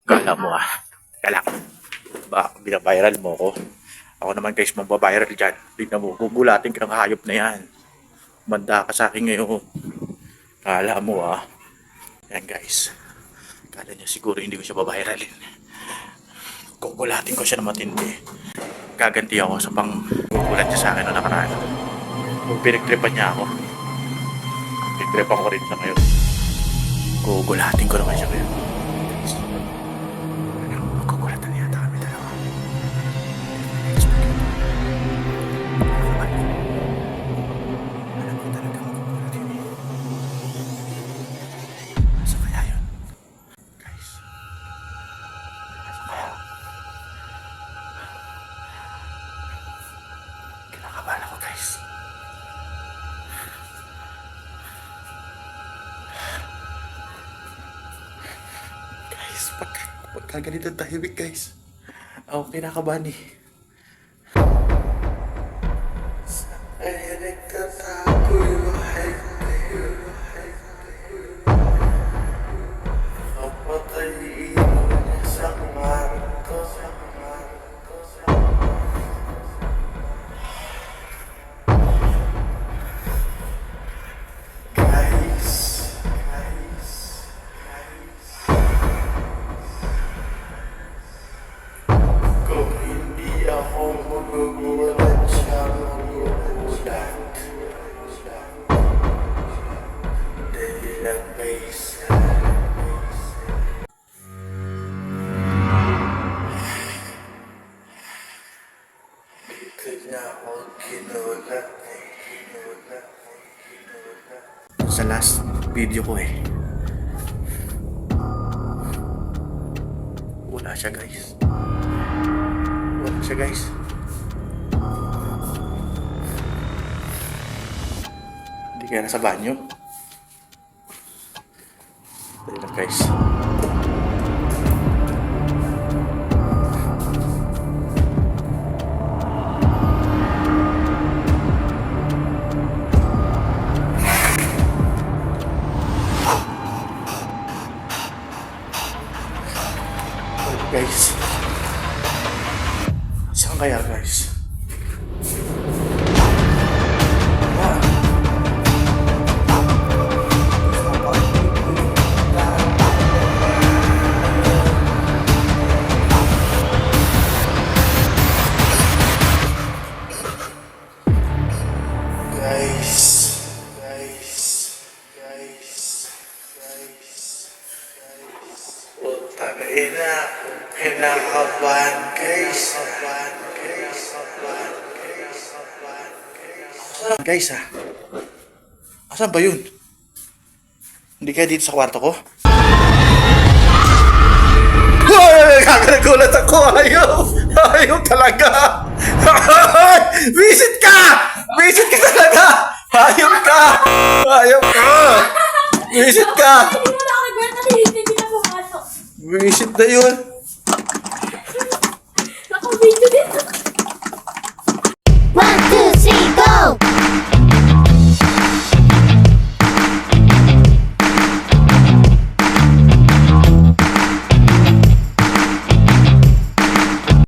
Kala mo teka lang. Baka binaviral mo ko. Ako naman guys, magbabiral dyan. Tignan mo, gugulatin ka ng hayop na yan. Manda ka sa akin ngayon. Kala mo Yan guys. Kala niya siguro hindi ko siya babairalin. Gugulatin ko siya na matindi. Gaganti ako sa pang gugulat niya sa akin na nakaraan. Kung pinagtripan niya ako. Pinagtripan ko rin sa ngayon. Gugulatin ko naman siya ngayon. Magugulatan niya kami dalawa. Alam ko talaga magugulat yun Asa kaya yun? Guys. Asa kaya? Kinakabahan ako guys. Guys, pagka ganito tahimik guys. Ako kinakabahan Ay, nagtatago yung buhay ko. Kapatayin mo sa kwarto. Guys. Kung hindi ako magugulat siya magugulat. Dahil lang guys. Dito niya ako kinulat. Sa last video ko wala siya guys. Hindi kaya nasa banyo. Dahil lang guys. Guys. Saan kaya guys? Ina, kinakabahan guys. Guys asan ba yun? Hindi kaya dito sa kwarto ko? Kakagulat ako. Ayaw talaga. Visit ka talaga. Ayaw ka. Visit ka. Visit na yun.